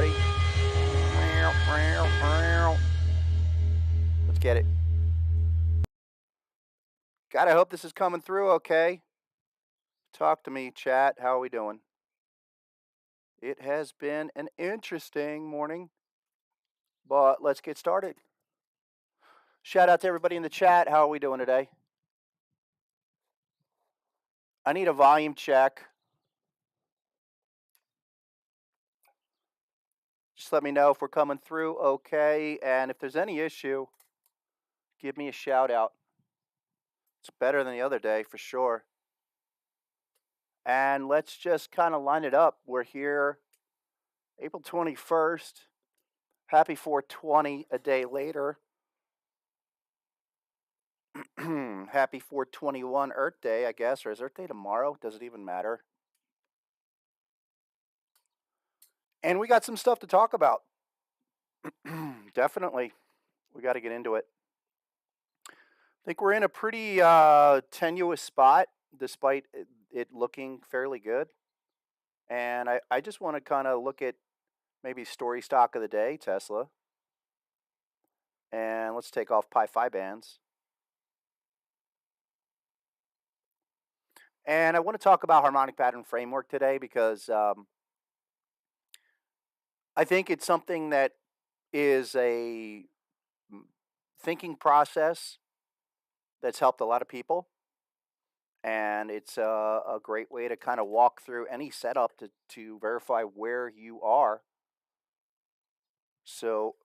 everybody. Let's get it. Gotta hope this is coming through okay. Talk to me, chat. How are we doing? It has been an interesting morning, but let's get started. Shout out to everybody in the chat. How are we doing today? I need a volume check. Just let me know if we're coming through okay. And if there's any issue, give me a shout out. It's better than the other day for sure. And let's just kind of line it up. We're here April 21st. Happy 420 a day later. Happy 421 Earth Day, I guess. Or is Earth Day tomorrow? Does it even matter? And we got some stuff to talk about. Definitely. We got to get into it. I think we're in a pretty tenuous spot, despite it looking fairly good. And I just want to kind of look at maybe story stock of the day, Tesla. And let's take off Pi Phi bands. And I want to talk about harmonic pattern framework today because I think it's something that is a thinking process that's helped a lot of people. And it's a great way to kind of walk through any setup to verify where you are. So,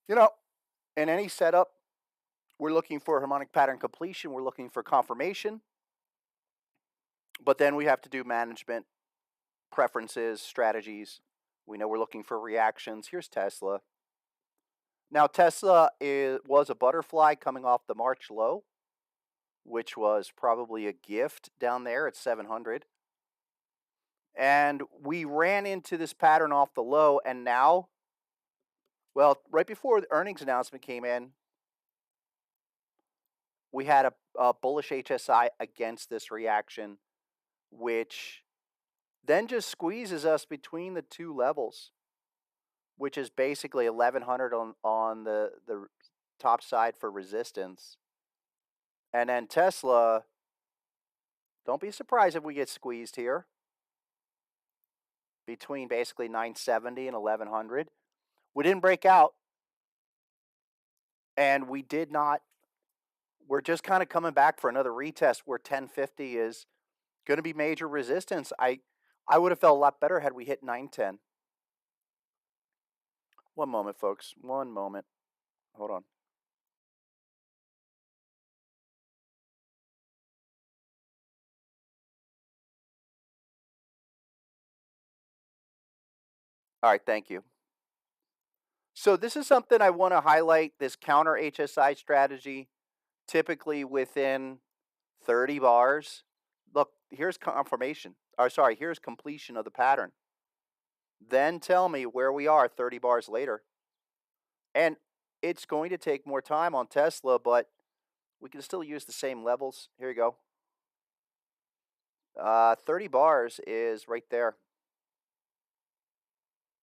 in any setup, we're looking for harmonic pattern completion. We're looking for confirmation. But then we have to do management, preferences, strategies. We know we're looking for reactions. Here's Tesla. Now, Tesla was a butterfly coming off the March low, which was probably a gift down there at 700. And we ran into this pattern off the low, and now, well, right before the earnings announcement came in, we had a bullish HSI against this reaction, which then just squeezes us between the two levels, which is basically 1100 on the top side for resistance. And then Tesla, don't be surprised if we get squeezed here between basically 970 and 1100. We didn't break out, and we did not. We're just kind of coming back for another retest where 1050 is going to be major resistance. I would have felt a lot better had we hit 910. One moment, folks. One moment. Hold on. All right, thank you. So this is something I want to highlight, this counter HSI strategy, typically within 30 bars. Look, here's confirmation. Here's completion of the pattern. Then tell me where we are 30 bars later. And it's going to take more time on Tesla, but we can still use the same levels. Here you go. 30 bars is right there.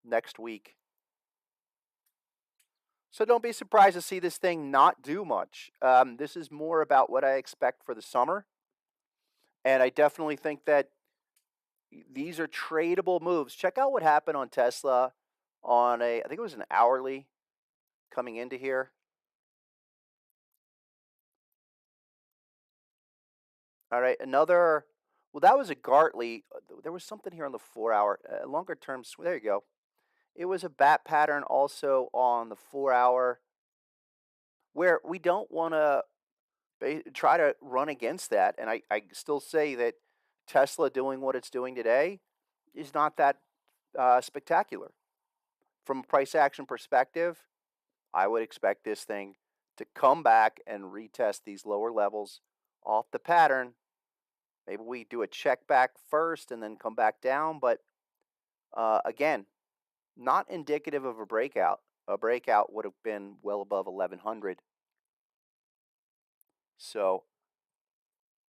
Next week. So don't be surprised to see this thing not do much. This is more about what I expect for the summer. And I definitely think that these are tradable moves. Check out what happened on Tesla on I think it was an hourly coming into here. All right, well, that was a Gartley. There was something here on the 4-hour, longer term. There you go. It was a bat pattern also on the 4-hour where we don't want to try to run against that. And I still say that Tesla doing what it's doing today is not that spectacular. From a price action perspective, I would expect this thing to come back and retest these lower levels off the pattern. Maybe we do a check back first and then come back down. But again, not indicative of a breakout. A breakout would have been well above 1100. So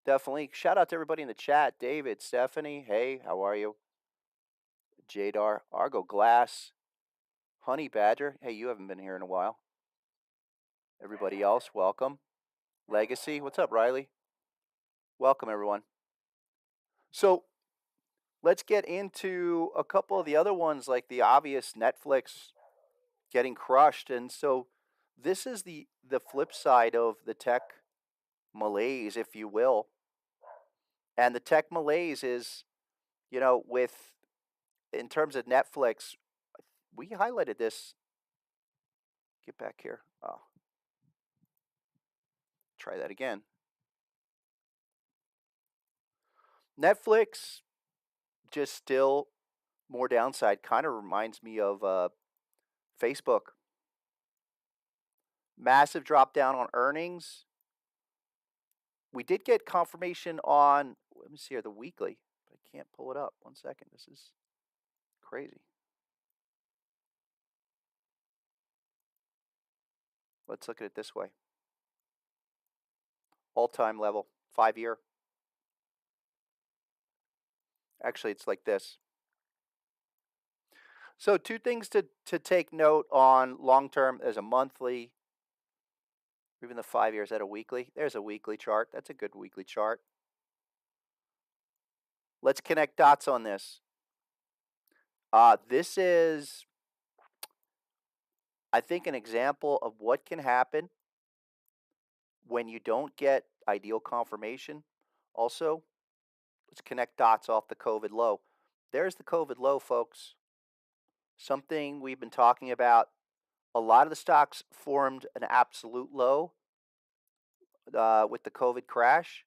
definitely shout out to everybody in the chat. David, Stephanie, hey, how are you? Jadar, Argo Glass. Honey Badger, hey, you haven't been here in a while. Everybody else, welcome. Legacy, what's up, Riley? Welcome, everyone. So let's get into a couple of the other ones, like the obvious Netflix getting crushed. And so this is the flip side of the tech malaise, if you will. And the tech malaise is, with in terms of Netflix, we highlighted this. Get back here. Oh, try that again. Netflix just still more downside. Kind of reminds me of Facebook. Massive drop down on earnings. We did get confirmation on, let me see here, the weekly, but I can't pull it up. 1 second. This is crazy. Let's look at it this way. All-time level, 5-year. Actually, it's like this. So two things to take note on long-term as a monthly, even the 5 years at a weekly. There's a weekly chart. That's a good weekly chart. Let's connect dots on this. This is, I think, an example of what can happen when you don't get ideal confirmation. Also, let's connect dots off the COVID low. There's the COVID low, folks. Something we've been talking about. A lot of the stocks formed an absolute low with the COVID crash.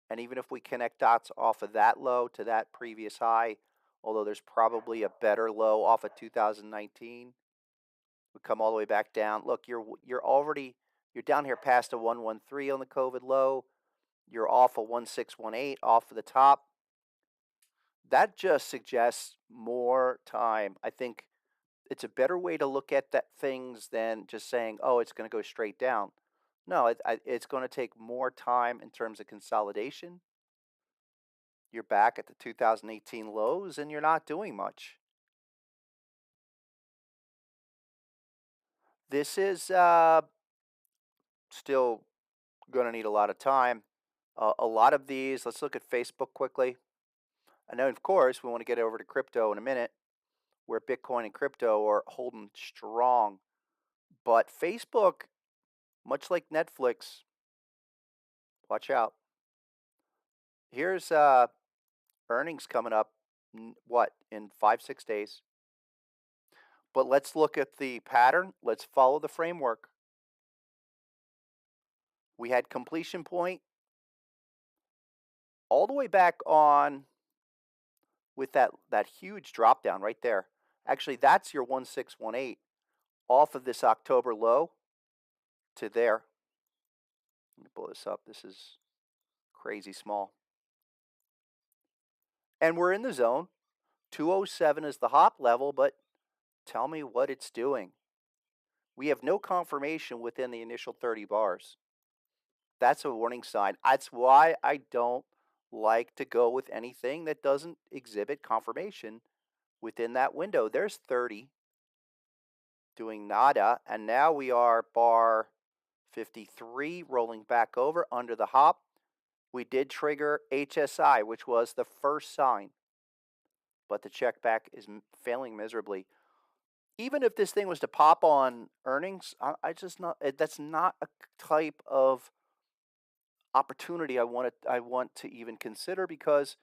And even if we connect dots off of that low to that previous high, although there's probably a better low off of 2019, we come all the way back down. Look, you're down here past a 113 on the COVID low. You're off a 1618 off of the top. That just suggests more time. I think it's a better way to look at that things than just saying, oh, it's going to go straight down. No, it's going to take more time in terms of consolidation. You're back at the 2018 lows and you're not doing much. This is still going to need a lot of time. A lot of these, let's look at Facebook quickly. And then, of course, we want to get over to crypto in a minute, where Bitcoin and crypto are holding strong. But Facebook, much like Netflix, watch out. Here's earnings coming up, in 5-6 days. But let's look at the pattern. Let's follow the framework. We had completion point all the way back on with that huge drop down right there. Actually, that's your 1618 off of this October low to there. Let me blow this up. This is crazy small. And we're in the zone. 207 is the hop level, but tell me what it's doing. We have no confirmation within the initial 30 bars. That's a warning sign. That's why I don't like to go with anything that doesn't exhibit confirmation within that window. There's 30 doing nada, and now we are bar 53 rolling back over under the hop. We did trigger HSI, which was the first sign, but the check back is failing miserably. Even if this thing was to pop on earnings, that's not a type of opportunity I want to even consider, because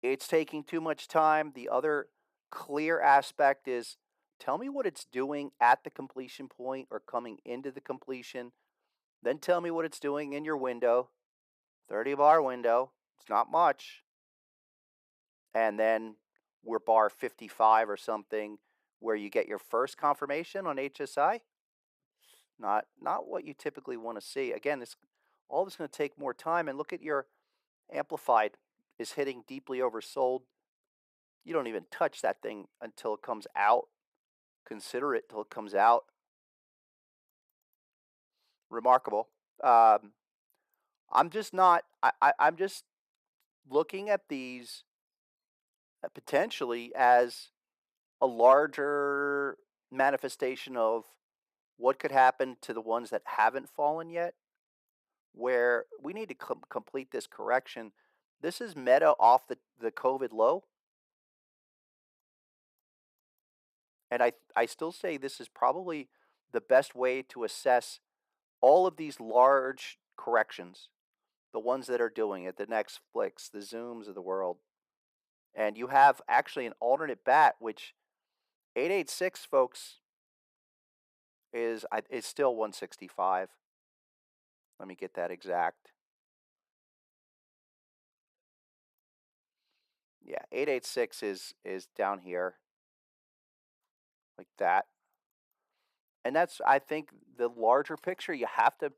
it's taking too much time. The other clear aspect is, tell me what it's doing at the completion point or coming into the completion. Then tell me what it's doing in your window, 30 bar window. It's not much. And then we're bar 55 or something where you get your first confirmation on HSI. Not what you typically want to see. Again, all this is going to take more time. And look at your amplified is hitting deeply oversold. You don't even touch that thing until it comes out. Consider it till it comes out. Remarkable. I'm just not. I'm just looking at these potentially as a larger manifestation of what could happen to the ones that haven't fallen yet, where we need to complete this correction. This is Meta off the COVID low, and I still say this is probably the best way to assess all of these large corrections, the ones that are doing it, the Netflix, the Zooms of the world. And you have actually an alternate bat, which 886, folks, is still 165. Let me get that exact. Yeah, 886 is down here like that. And that's, I think, the larger picture. You have to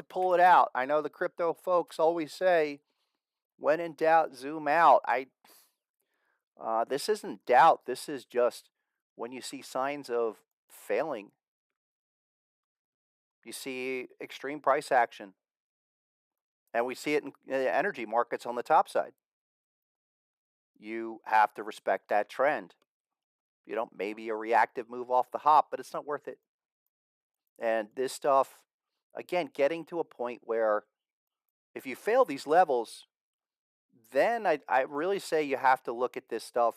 pull it out. I know the crypto folks always say, when in doubt, zoom out. This isn't doubt. This is just when you see signs of failing, you see extreme price action, and we see it in the energy markets on the top side. You have to respect that trend. Maybe a reactive move off the hop, but it's not worth it. And this stuff, again, getting to a point where if you fail these levels, then I really say you have to look at this stuff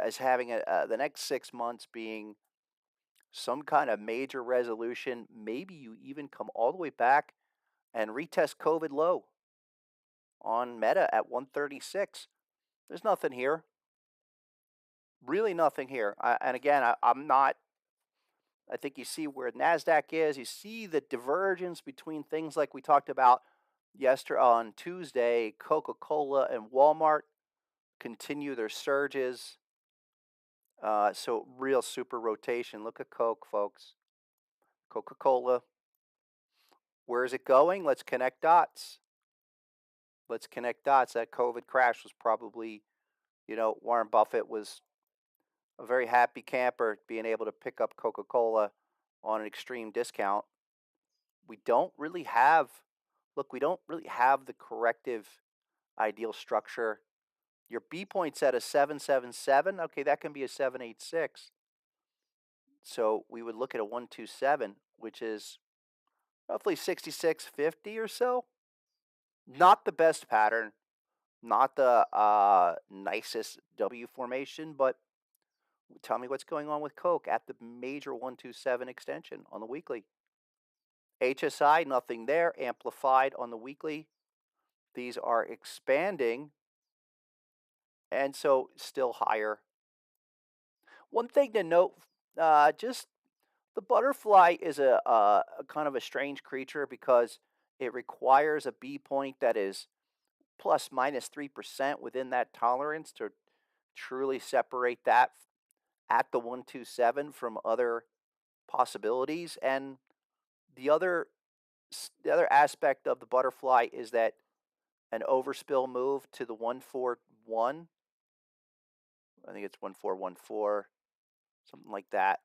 as having the next 6 months being some kind of major resolution. Maybe you even come all the way back and retest COVID low on Meta at 136. There's nothing here. Really nothing here. And again, I'm not. I think you see where NASDAQ is. You see the divergence between things like we talked about yesterday on Tuesday. Coca-Cola and Walmart continue their surges. So real super rotation. Look at Coke, folks. Coca-Cola. Where is it going? Let's connect dots. Let's connect dots. That COVID crash was probably, Warren Buffett was a very happy camper being able to pick up Coca-Cola on an extreme discount. We don't really have, we don't really have the corrective ideal structure. Your B point's at a 777. Okay, that can be a 786. So we would look at a 127, which is roughly 6650 or so. Not the best pattern, not the nicest W formation, but tell me what's going on with Coke at the major 127 extension on the weekly. HSI, nothing there, amplified on the weekly. These are expanding, and so still higher. One thing to note, just the butterfly is a kind of a strange creature because it requires a B point that is plus minus 3% within that tolerance to truly separate that at the 127 from other possibilities. And the other aspect of the butterfly is that an overspill move to the 141, I think it's 1414, something like that,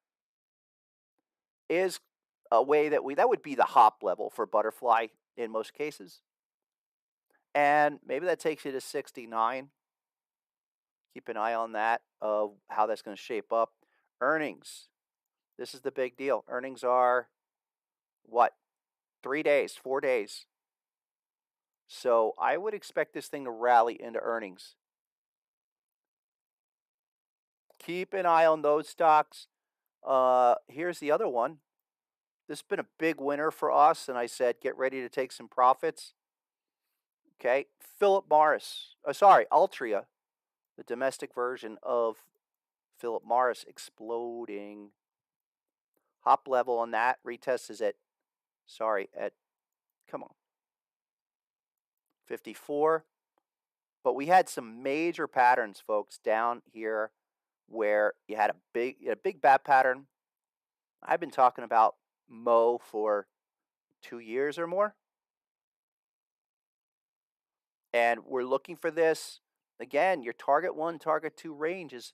is a way that would be the hop level for butterfly in most cases. And maybe that takes you to 69. Keep an eye on that, of how that's going to shape up. Earnings. This is the big deal. Earnings are what? 3 days, 4 days. So I would expect this thing to rally into earnings. Keep an eye on those stocks. Here's the other one. This has been a big winner for us, and I said get ready to take some profits. Okay, Altria, the domestic version of Philip Morris, exploding. Hop level on that retest is at, come on, 54. But we had some major patterns, folks, down here where you had a big bat pattern. I've been talking about Mo for 2 years or more. And we're looking for this. Again, your target 1, target 2 range is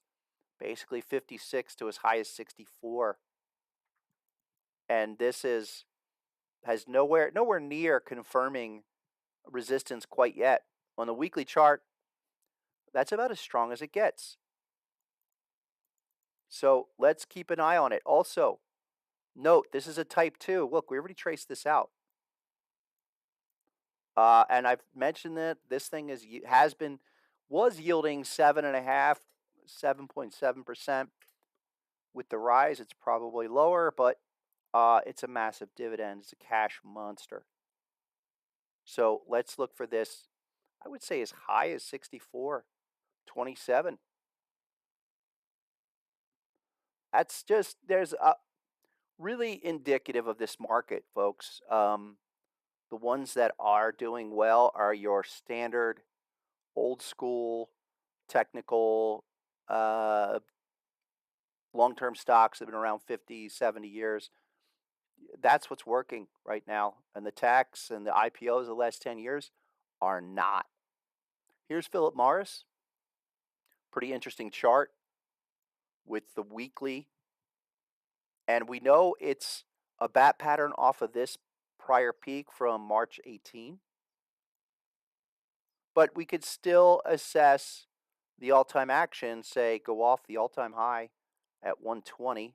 basically 56 to as high as 64. And this has nowhere near confirming resistance quite yet. On the weekly chart, that's about as strong as it gets. So let's keep an eye on it. Also, note this is a type 2. Look, we already traced this out. And I've mentioned that this thing was yielding 7.5, 7.7%. With the rise, it's probably lower, but it's a massive dividend. It's a cash monster. So let's look for this. I would say as high as 64.27. That's just there's really indicative of this market, folks. The ones that are doing well are your standard, old school, technical, uh, long term stocks that have been around 50, 70 years. That's what's working right now. And the tax and the IPOs of the last 10 years are not. Here's Philip Morris. Pretty interesting chart with the weekly. And we know it's a bat pattern off of this prior peak from March 18. But we could still assess the all time action, say, go off the all time high at 120,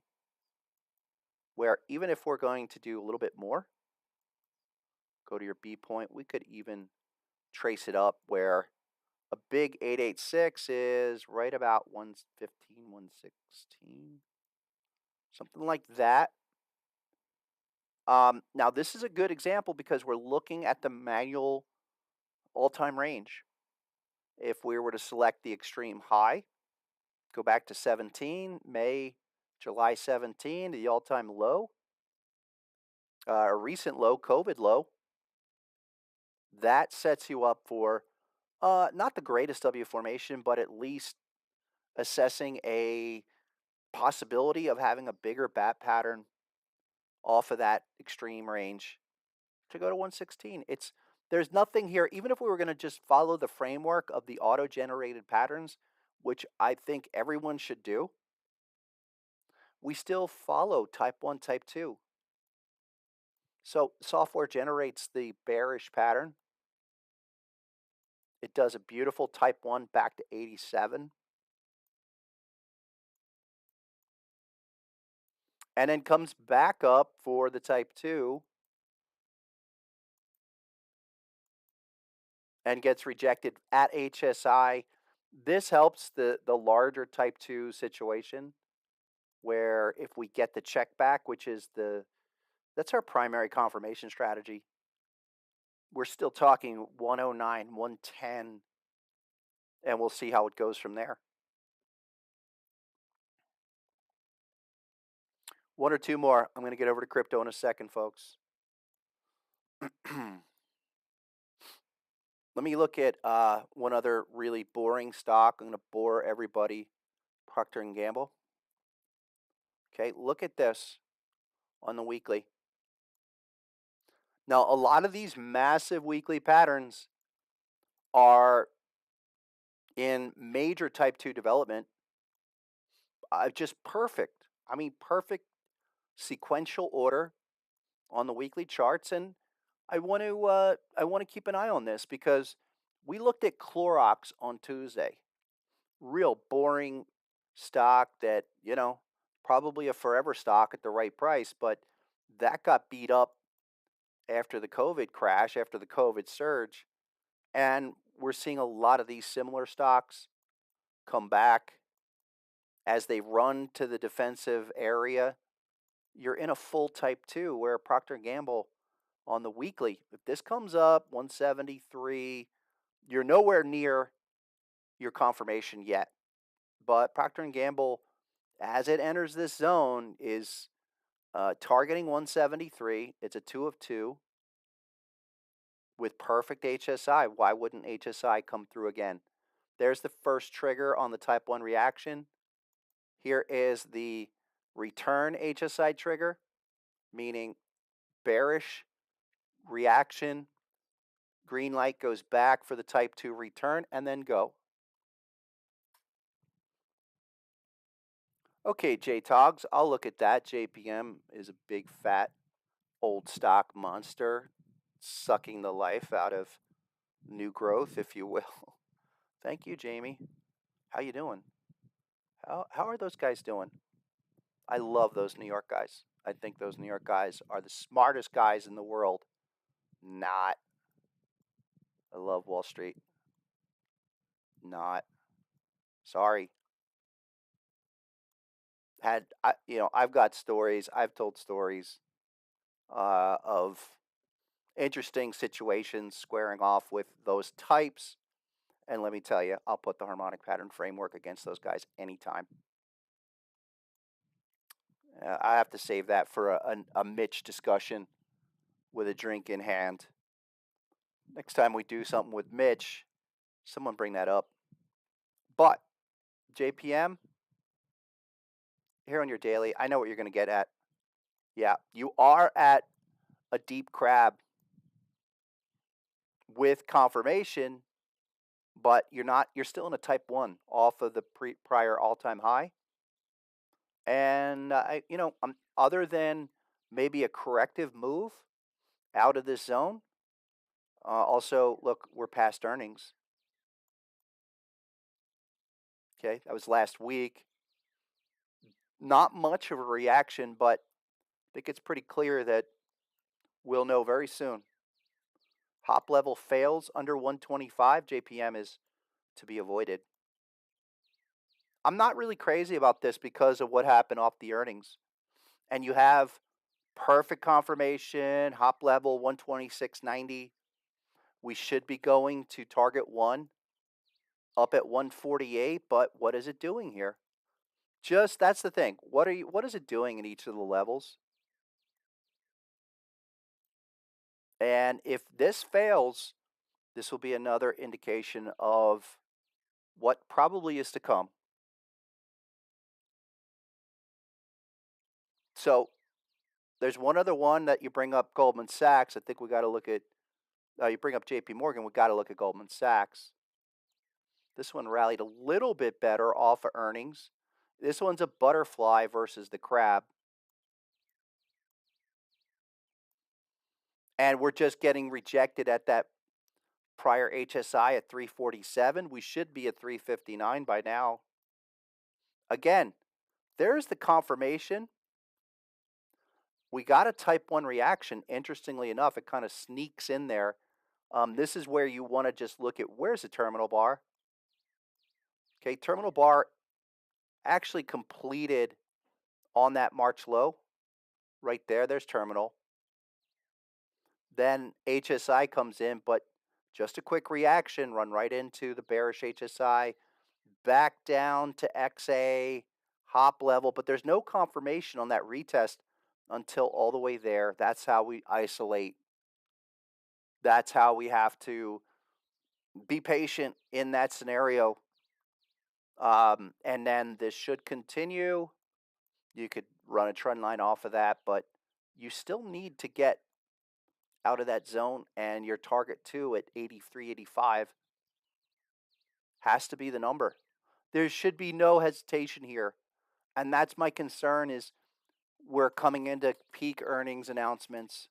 where even if we're going to do a little bit more, go to your B point, we could even trace it up where a big 886 is right about 115, 116, something like that. Now, this is a good example because we're looking at the manual all time range. If we were to select the extreme high, go back to 17, July 17, the all time low, a recent low, COVID low, that sets you up for not the greatest W formation, but at least assessing a possibility of having a bigger bat pattern off of that extreme range to go to 116. There's nothing here, even if we were going to just follow the framework of the auto generated patterns, which I think everyone should do, we still follow type 1, type 2. So software generates the bearish pattern. It does a beautiful type 1 back to 87. And then comes back up for the type 2 and gets rejected at HSI. This helps the larger type 2 situation where if we get the check back, which is that's our primary confirmation strategy. We're still talking 109, 110, and we'll see how it goes from there. One or two more. I'm going to get over to crypto in a second, folks. Let me look at one other really boring stock. I'm going to bore everybody. Procter and Gamble. Okay, look at this on the weekly. Now, a lot of these massive weekly patterns are in major type 2 development. Just perfect. I mean, perfect sequential order on the weekly charts, and I want to keep an eye on this because we looked at Clorox on Tuesday. Real boring stock that, probably a forever stock at the right price, but that got beat up after the COVID crash, after the COVID surge. And we're seeing a lot of these similar stocks come back as they run to the defensive area. You're in a full type 2 where Procter & Gamble on the weekly, if this comes up 173, you're nowhere near your confirmation yet. But Procter & Gamble, as it enters this zone, is targeting 173. It's a 2 of 2 with perfect HSI. Why wouldn't HSI come through again? There's the first trigger on the type 1 reaction. Here is the return HSI trigger, meaning bearish reaction. Green light goes back for the type 2 return and then go. Okay, JTOGs, I'll look at that. JPM is a big fat old stock monster sucking the life out of new growth, if you will. Thank you, Jamie. How you doing? How are those guys doing? I love those New York guys. I think those New York guys are the smartest guys in the world. Not. I love Wall Street. Not. Sorry. I've got stories. I've told stories of interesting situations squaring off with those types. And let me tell you, I'll put the harmonic pattern framework against those guys anytime. I have to save that for a Mitch discussion with a drink in hand. Next time we do something with Mitch, someone bring that up. But JPM, here on your daily, I know what you're going to get at. Yeah, you are at a deep crab with confirmation, but you're not. You're still in a type 1 off of the prior all-time high. And other than maybe a corrective move out of this zone. Also, look, we're past earnings. Okay, that was last week. Not much of a reaction, but I think it's pretty clear that we'll know very soon. Hop level fails under 125. JPM is to be avoided. I'm not really crazy about this because of what happened off the earnings. And you have perfect confirmation, hop level 126.90. We should be going to target 1 up at 148, but what is it doing here? That's the thing. What is it doing in each of the levels? And if this fails, this will be another indication of what probably is to come. So there's one other one that you bring up, Goldman Sachs. I think we got to look at. You bring up J.P. Morgan. We got to look at Goldman Sachs. This one rallied a little bit better off of earnings. This one's a butterfly versus the crab. And we're just getting rejected at that prior HSI at 347. We should be at 359 by now. Again, there's the confirmation. We got a type 1 reaction. Interestingly enough, it kind of sneaks in there. This is where you want to just look at where's the terminal bar. Okay, terminal bar actually completed on that March low. Right there, there's terminal. Then HSI comes in, but just a quick reaction, run right into the bearish HSI, back down to XA, hop level, but there's no confirmation on that retest until all the way there. That's how we isolate. That's how we have to be patient in that scenario. And then this should continue. You could run a trend line off of that, but you still need to get out of that zone, and your target 2 at 83, 85 has to be the number. There should be no hesitation here. And that's my concern is we're coming into peak earnings announcements.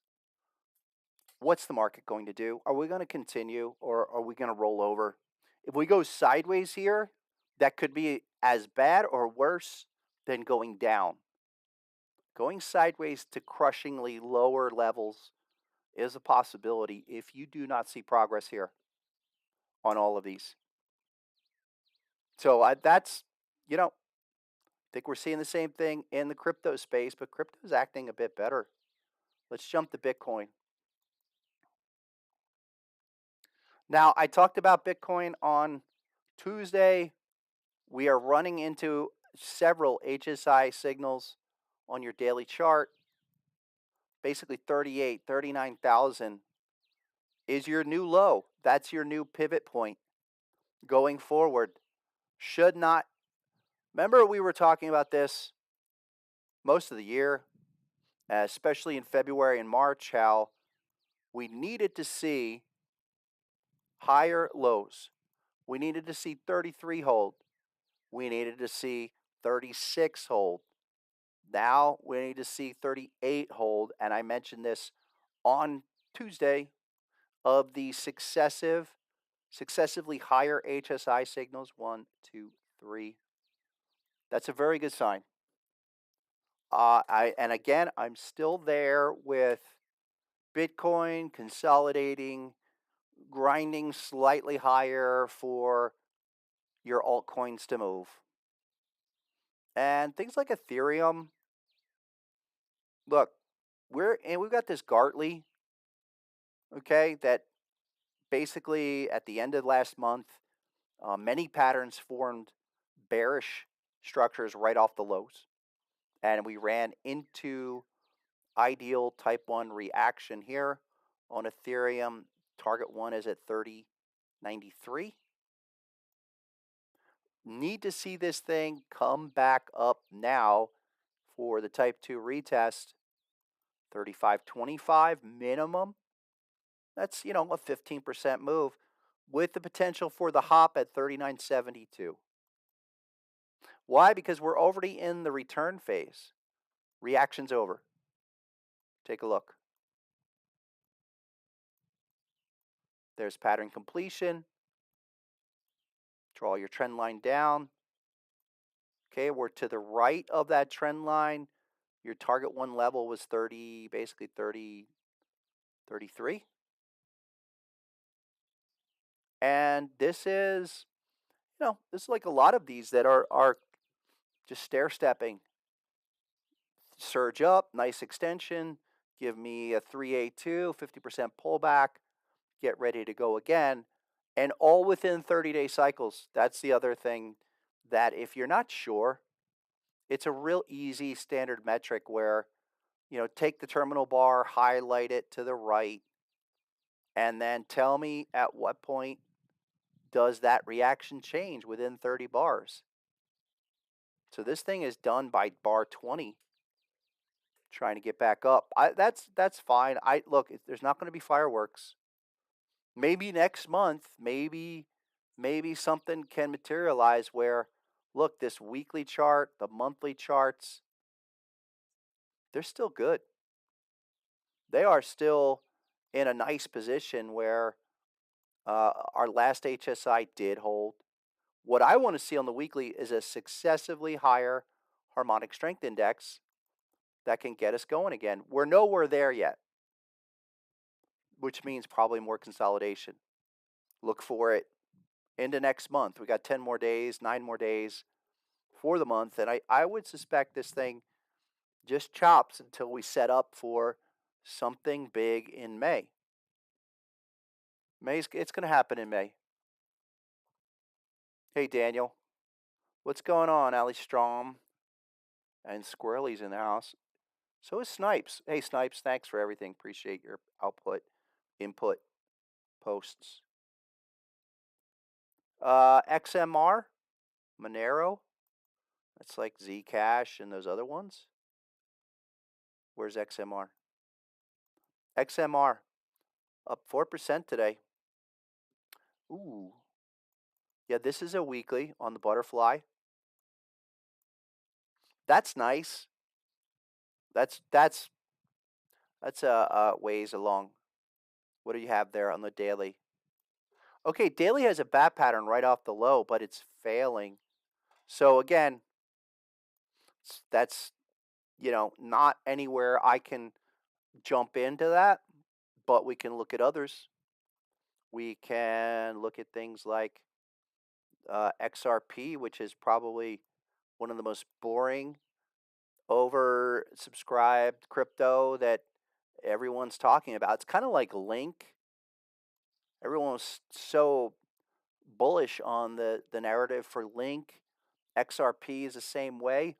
What's the market going to do? Are we going to continue or are we going to roll over? If we go sideways here, that could be as bad or worse than going down. Going sideways to crushingly lower levels is a possibility if you do not see progress here on all of these. So that's, I think we're seeing the same thing in the crypto space, but crypto is acting a bit better. Let's jump to Bitcoin. Now, I talked about Bitcoin on Tuesday. We are running into several HSI signals on your daily chart. Basically 38, 39,000 is your new low. That's your new pivot point going forward. Should not. Remember, we were talking about this most of the year, especially in February and March, how we needed to see higher lows. We needed to see 33 hold. We needed to see 36 hold. Now we need to see 38 hold. And I mentioned this on Tuesday of the successively higher HSI signals. 1, 2, 3. That's a very good sign. And again, I'm still there with Bitcoin consolidating, grinding slightly higher for your altcoins to move. And things like Ethereum, look, we've got this Gartley, okay, that basically at the end of last month, many patterns formed bearish structures right off the lows, and we ran into ideal type 1 reaction here on Ethereum. Target 1 is at 30.93. Need to see this thing come back up now for the type 2 retest. 35.25 minimum. That's, a 15% move with the potential for the hop at 39.72. Why? Because we're already in the return phase. Reaction's over. Take a look. There's pattern completion. Draw your trend line down. Okay, we're to the right of that trend line. Your target 1 level was 30, basically 30, 33. And this is, this is like a lot of these that are just stair stepping. Surge up, nice extension, give me a 3A2, 50% pullback, get ready to go again, and all within 30-day cycles. That's the other thing, that if you're not sure, it's a real easy standard metric where, take the terminal bar, highlight it to the right, and then tell me at what point does that reaction change within 30 bars. So this thing is done by bar 20, trying to get back up. That's fine. There's not going to be fireworks. Maybe next month, maybe something can materialize where, look, this weekly chart, the monthly charts, they're still good. They are still in a nice position where our last HSI did hold. What I want to see on the weekly is a successively higher harmonic strength index that can get us going again. We're nowhere there yet, which means probably more consolidation. Look for it into next month. We got 10 more days, 9 more days for the month, and I would suspect this thing just chops until we set up for something big in May. It's going to happen in May. Hey, Daniel. What's going on, Ali Strom? And Squirrely's in the house. So is Snipes. Hey, Snipes, thanks for everything. Appreciate your input, posts. XMR, Monero. That's like Zcash and those other ones. Where's XMR? XMR up 4% today. Ooh. Yeah, this is a weekly on the butterfly. That's nice. That's a ways along. What do you have there on the daily? Okay, daily has a bat pattern right off the low, but it's failing. So again, that's not anywhere I can jump into that, but we can look at others. We can look at things like XRP, which is probably one of the most boring, oversubscribed crypto that everyone's talking about. It's kind of like Link. Everyone was so bullish on the narrative for Link. XRP is the same way.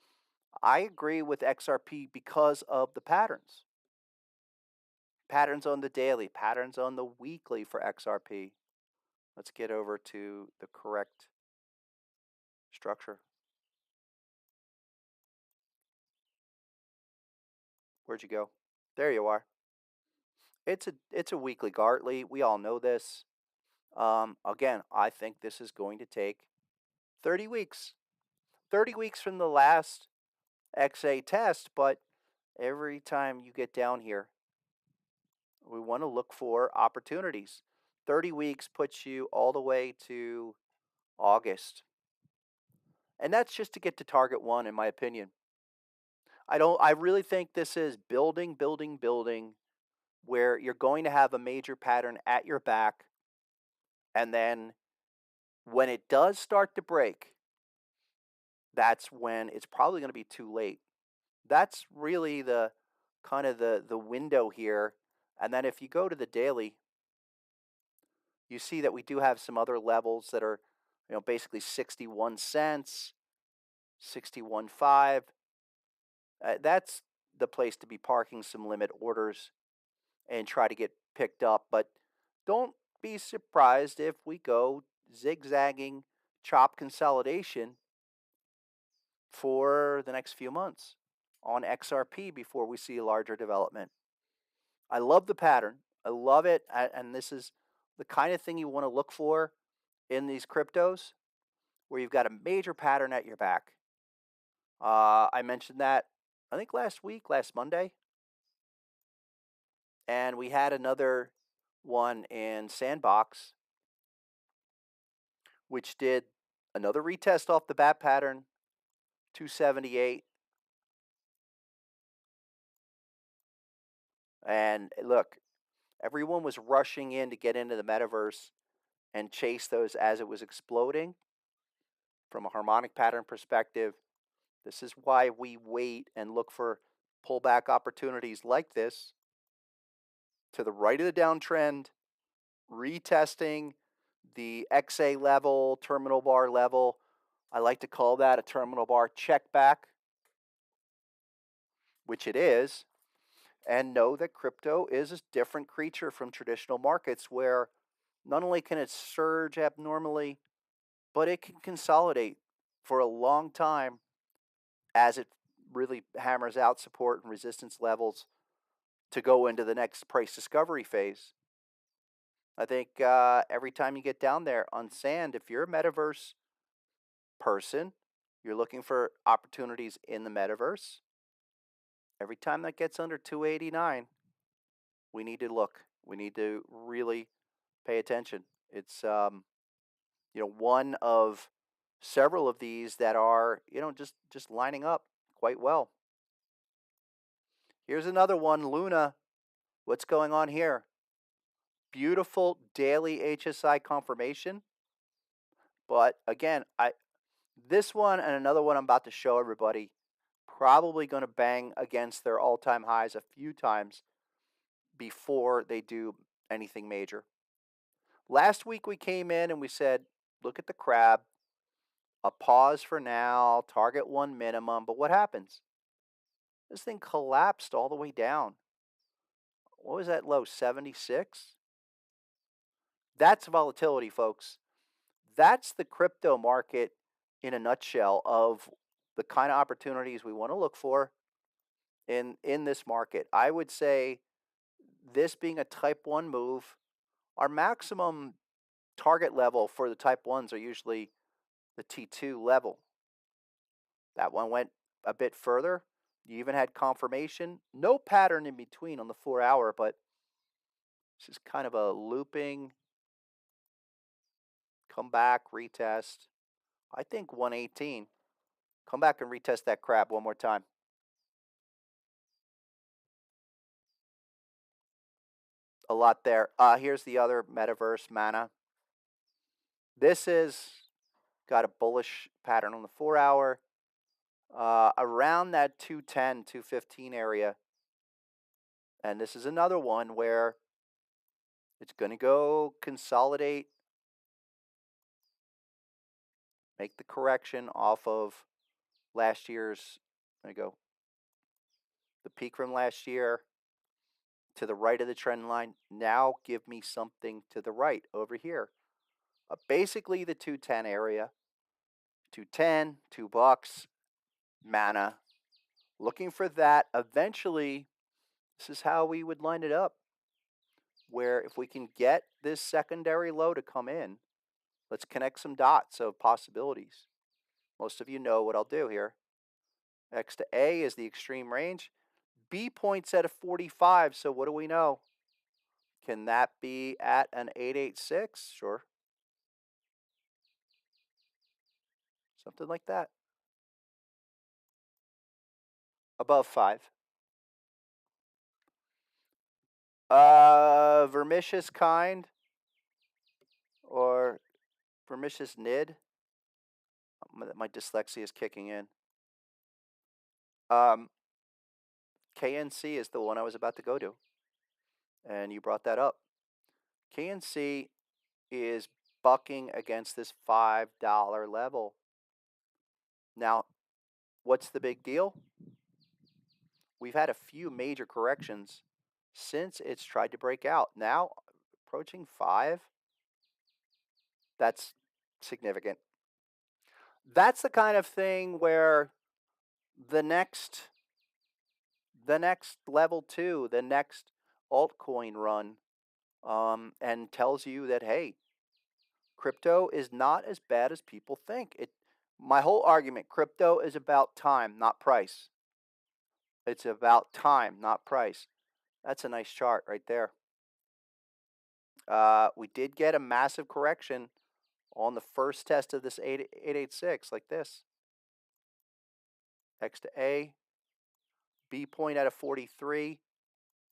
I agree with XRP because of the patterns. Patterns on the daily, patterns on the weekly for XRP. Let's get over to the correct structure. Where'd you go? There you are. It's a weekly Gartley. We all know this. Again, I think this is going to take 30 weeks. 30 weeks from the last XA test, but every time you get down here, we want to look for opportunities. 30 weeks puts you all the way to August. And that's just to get to target 1, in my opinion. I really think this is building, building, building, where you're going to have a major pattern at your back, and then when it does start to break, that's when it's probably going to be too late. That's really the kind of the window here. And then if you go to the daily, you see that we do have some other levels that are, basically 61 cents, 61.5. That's the place to be parking some limit orders and try to get picked up. But don't be surprised if we go zigzagging chop consolidation for the next few months on XRP before we see a larger development. I love the pattern. I love it. And this is the kind of thing you want to look for in these cryptos where you've got a major pattern at your back. I mentioned that, I think last week, last Monday. And we had another one in Sandbox, which did another retest off the bat pattern, 278. And look, everyone was rushing in to get into the metaverse and chase those as it was exploding. From a harmonic pattern perspective, this is why we wait and look for pullback opportunities like this to the right of the downtrend, retesting the XA level, terminal bar level. I like to call that a terminal bar check back, which it is, and know that crypto is a different creature from traditional markets where not only can it surge abnormally, but it can consolidate for a long time as it really hammers out support and resistance levels to go into the next price discovery phase. I think every time you get down there on sand, if you're a metaverse person, you're looking for opportunities in the metaverse. Every time that gets under 289, we need to look. We need to really pay attention. It's one of several of these that are just lining up quite well. Here's another one, Luna. What's going on here? Beautiful daily HSI confirmation. But again, this one and another one I'm about to show everybody probably going to bang against their all-time highs a few times before they do anything major. Last week we came in and we said, look at the crab, a pause for now, target one minimum. But what happens? This thing collapsed all the way down. What was that low? 76? That's volatility, folks. That's the crypto market in a nutshell of the kind of opportunities we want to look for in this market. I would say this being a type 1 move, our maximum target level for the type 1s are usually the T2 level. That one went a bit further. You even had confirmation. No pattern in between on the 4-hour, but this is kind of a looping, come back, retest. I think 118. Come back and retest that crap one more time. A lot there. Here's the other metaverse, Mana. This is got a bullish pattern on the 4-hour. Around that 210, 215 area. And this is another one where it's going to go consolidate, make the correction off of last year's, there you go, the peak from last year to the right of the trend line. Now give me something to the right over here. Basically the 210 area, 210, $2, Mana. Looking for that. Eventually, this is how we would line it up. Where if we can get this secondary low to come in, let's connect some dots of possibilities. Most of you know what I'll do here. X to A is the extreme range. B points at a 45, so what do we know? Can that be at an 886? Sure. Something like that. Above 5. Vermicious kind or vermicious nid. My dyslexia is kicking in. KNC is the one I was about to go to, and you brought that up. KNC is bucking against this $5 level. Now, what's the big deal? We've had a few major corrections since it's tried to break out. Now, approaching 5, that's significant. That's the kind of thing where the next level 2, the next altcoin run, and tells you that, hey, crypto is not as bad as people think. My whole argument, crypto is about time, not price. It's about time, not price. That's a nice chart right there. We did get a massive correction on the first test of this 886, like this. X to A, B point at a 43.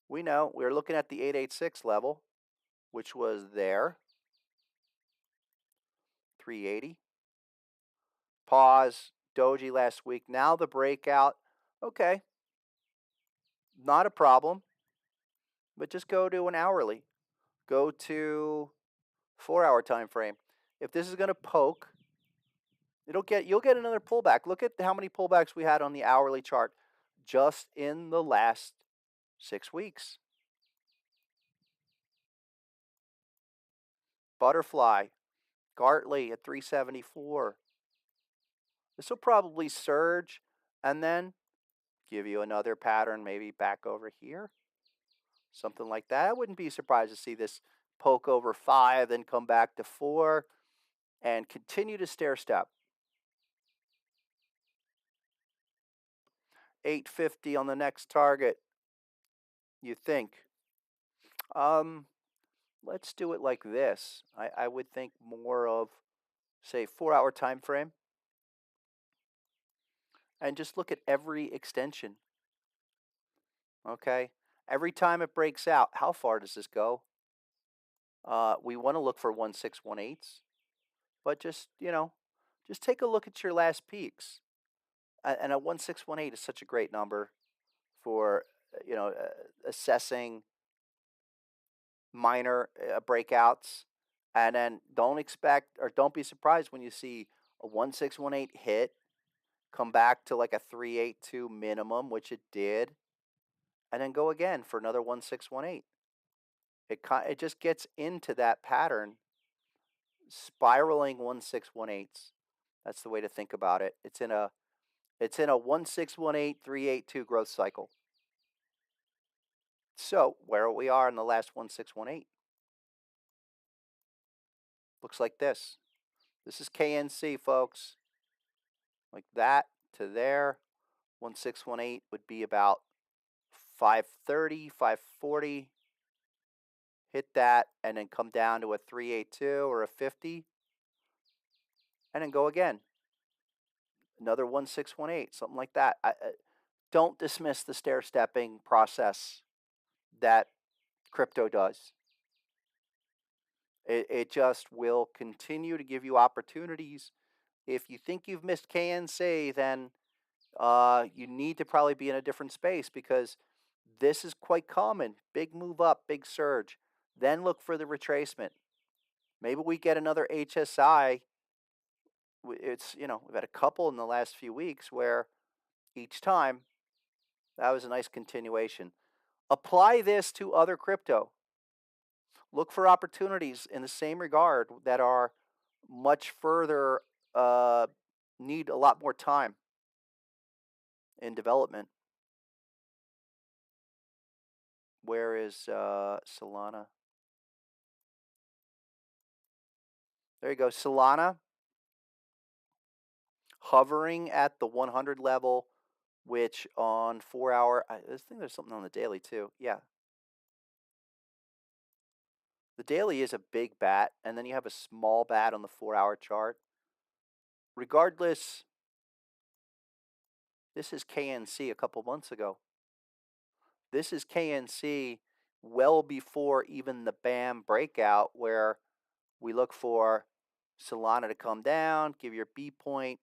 We know we're looking at the 886 level, which was there. 380. Pause, doji last week. Now the breakout. Okay, not a problem. But just go to an hourly. Go to 4-hour time frame. If this is going to poke, you'll get another pullback. Look at how many pullbacks we had on the hourly chart just in the last 6 weeks. Butterfly, Gartley at 374. This will probably surge and then give you another pattern, maybe back over here. Something like that. I wouldn't be surprised to see this poke over 5, then come back to 4, and continue to stair step. 850 on the next target. You think? Let's do it like this. I would think more of, say, 4-hour time frame, and just look at every extension. Okay, every time it breaks out, how far does this go? We want to look for 1618s, but just just take a look at your last peaks. And a 1618 is such a great number for assessing minor breakouts. And then don't expect or don't be surprised when you see a 1618 hit, come back to like a 382 minimum, which it did, and then go again for another 1618. It just gets into that pattern, spiraling 1618s. That's the way to think about it. It's in a 1618 382 growth cycle. So where we are in the last 1618 looks like this. This is KNC, folks. Like that to there. 1618 would be about 530, 540. Hit that and then come down to a 382 or a 50. And then go again. Another 1618, something like that. Don't dismiss the stair stepping process that crypto does. It just will continue to give you opportunities. If you think you've missed KNC, then you need to probably be in a different space, because this is quite common. Big move up, big surge. Then look for the retracement. Maybe we get another HSI. It's, we've had a couple in the last few weeks where each time that was a nice continuation. Apply this to other crypto. Look for opportunities in the same regard that are much further, need a lot more time in development. Where is Solana? There you go. Solana hovering at the 100 level, which on 4-hour, I think there's something on the daily too. Yeah. The daily is a big bat, and then you have a small bat on the 4-hour chart. Regardless, This is KNC a couple months ago. This is KNC well before even the BAM breakout, where we look for Solana to come down, give your B point,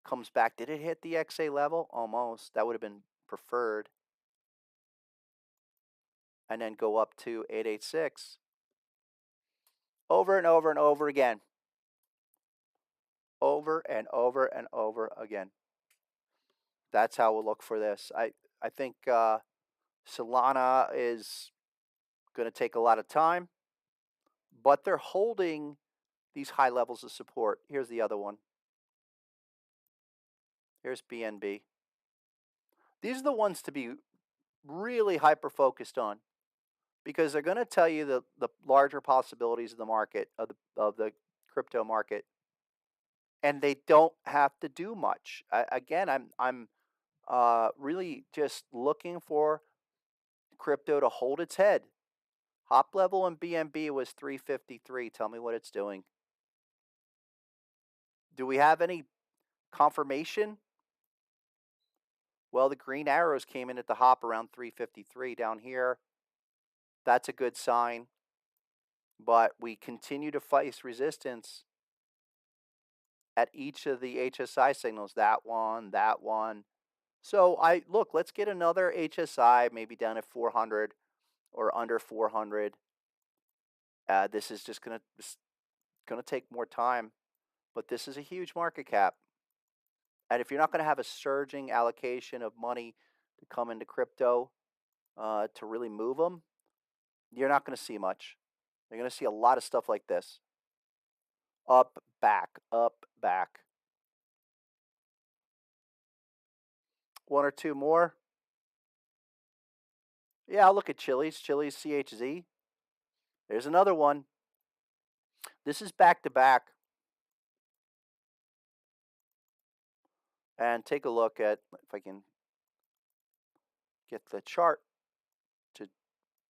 comes back. Did it hit the XA level? Almost. That would have been preferred. And then go up to 886. Over and over and over again. Over and over and over again. That's how we'll look for this. I think Solana is going to take a lot of time, but they're holding these high levels of support. Here's the other one. Here's BNB. These are the ones to be really hyper focused on, because they're going to tell you the larger possibilities of the market, of the crypto market, and they don't have to do much. Again, I'm really just looking for crypto to hold its head. Hop level in BNB was 353. Tell me what it's doing. Do we have any confirmation? Well, the green arrows came in at the hop around 353 down here. That's a good sign. But we continue to face resistance at each of the HSI signals. That one, that one. So let's get another HSI, maybe down at 400 or under 400. This is just gonna take more time, but this is a huge market cap. And if you're not going to have a surging allocation of money to come into crypto to really move them, you're not going to see much. You're going to see a lot of stuff like this. Up, back, up, back. One or two more. Yeah, I'll look at Chili's CHZ. There's another one. This is back to back. And take a look at, if I can get the chart to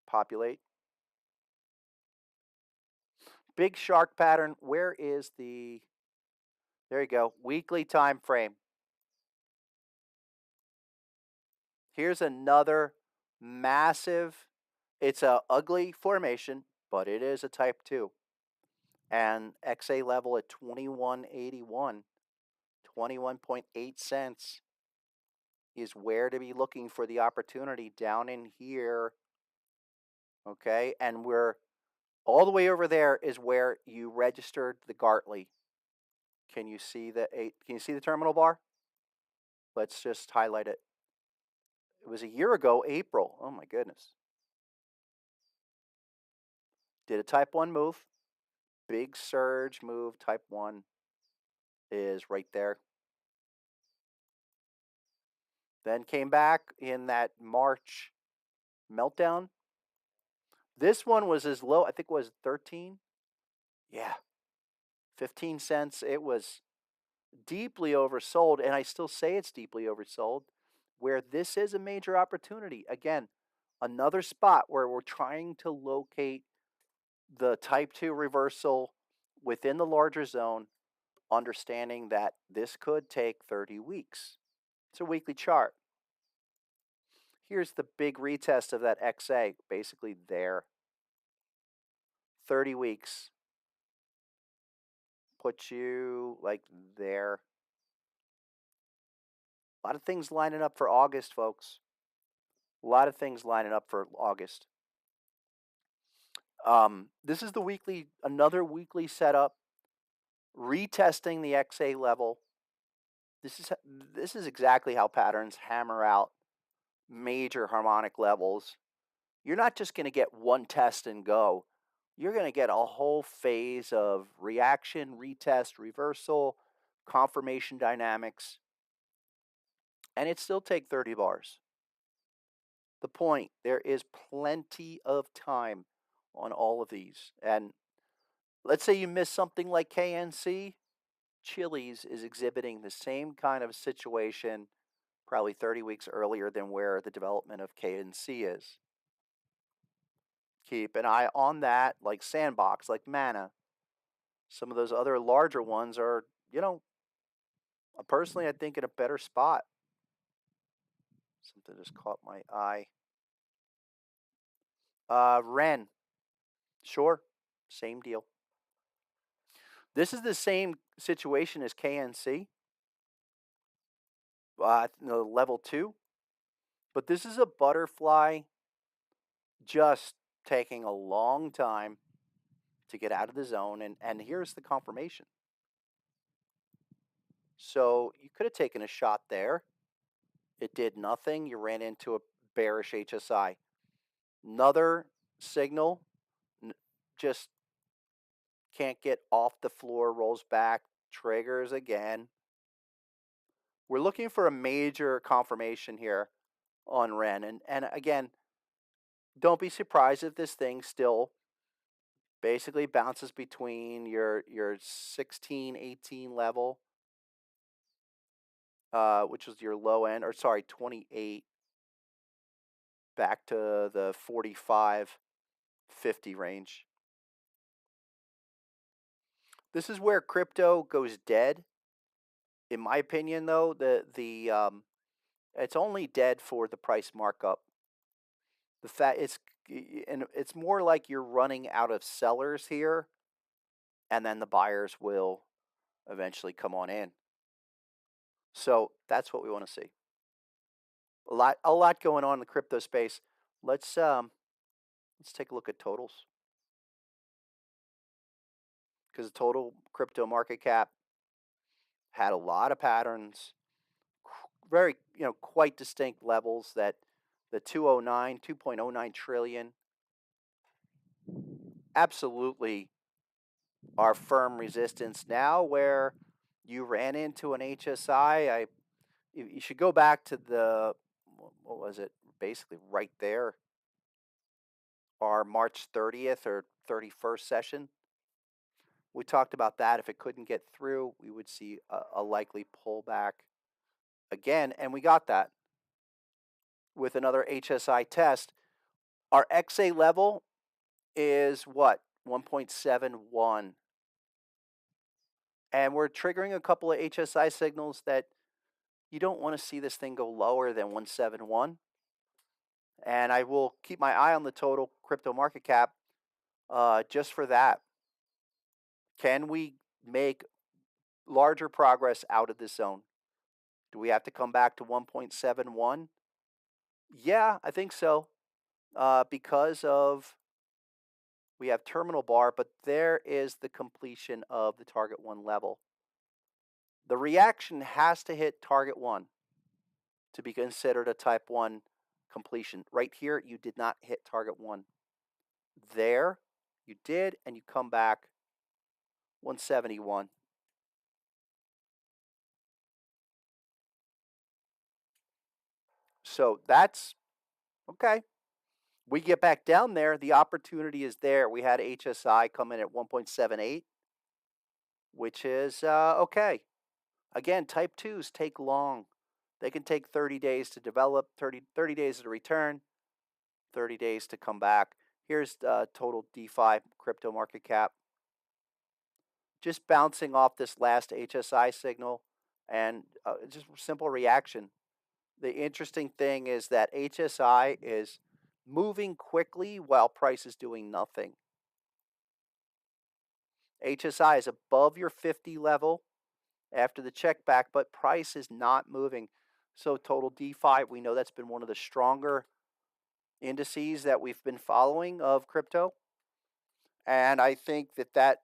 populate. Big shark pattern. Where is the, there you go, weekly time frame. Here's another massive, it's a ugly formation, but it is a type 2. And XA level at 2181, 21.8 cents is where to be looking for the opportunity, down in here. Okay, and we're all the way over there is where you registered the Gartley. Can you see the terminal bar? Let's just highlight it. It was a year ago, April. Oh my goodness. Did a type 1 move. Big surge move. Type 1 is right there. Then came back in that March meltdown. This one was as low, I think it was 13. Yeah. 15 cents. It was deeply oversold, and I still say it's deeply oversold, where this is a major opportunity. Again, another spot where we're trying to locate the type 2 reversal within the larger zone, understanding that this could take 30 weeks. It's a weekly chart. Here's the big retest of that XA, basically there. 30 weeks. Put you like there. A lot of things lining up for August, folks. A lot of things lining up for August. This is the weekly, another weekly setup, retesting the XA level. This is exactly how patterns hammer out major harmonic levels. You're not just going to get one test and go. You're going to get a whole phase of reaction, retest, reversal, confirmation dynamics, and it still take 30 bars. The point, there is plenty of time on all of these. And let's say you miss something like KNC, Chili's is exhibiting the same kind of situation probably 30 weeks earlier than where the development of KNC is. Keep an eye on that, like Sandbox, like Mana. Some of those other larger ones are, personally, I think in a better spot. Something just caught my eye. Ren, sure, same deal. This is the same situation as KNC, level 2, but this is a butterfly just taking a long time to get out of the zone, and here's the confirmation. So you could have taken a shot there. It did nothing. You ran into a bearish HSI. Another signal, just can't get off the floor, rolls back, triggers again. We're looking for a major confirmation here on Ren. And again, don't be surprised if this thing still basically bounces between your 16, 18 level, which was your low end, or sorry, 28, back to the 45, 50 range. This is where crypto goes dead. In my opinion, though, it's only dead for the price markup. The fact it's more like you're running out of sellers here, and then the buyers will eventually come on in. So that's what we want to see. A lot going on in the crypto space. Let's take a look at totals, because the total crypto market cap had a lot of patterns, very quite distinct levels. That the 2.09 trillion, absolutely our firm resistance now, where you ran into an HSI. You should go back to what was it? Basically right there, our March 30th or 31st session. We talked about that. If it couldn't get through, we would see a likely pullback again, and we got that with another HSI test. Our XA level is what? 1.71. And we're triggering a couple of HSI signals that you don't want to see this thing go lower than 171. And I will keep my eye on the total crypto market cap just for that. Can we make larger progress out of this zone? Do we have to come back to 1.71? Yeah, I think so. Because of we have terminal bar, but there is the completion of the target 1 level. The reaction has to hit target 1 to be considered a type 1 completion. Right here, you did not hit target 1. There, you did, and you come back 171. So that's okay. We get back down there, the opportunity is there. We had HSI come in at 1.78, which is okay. Again, type 2s take long. They can take 30 days to develop, 30 days to return, 30 days to come back. Here's total DeFi crypto market cap. Just bouncing off this last HSI signal, and just simple reaction. The interesting thing is that HSI is moving quickly while price is doing nothing. HSI is above your 50 level after the check back, but price is not moving. So total DeFi, we know that's been one of the stronger indices that we've been following of crypto. And I think that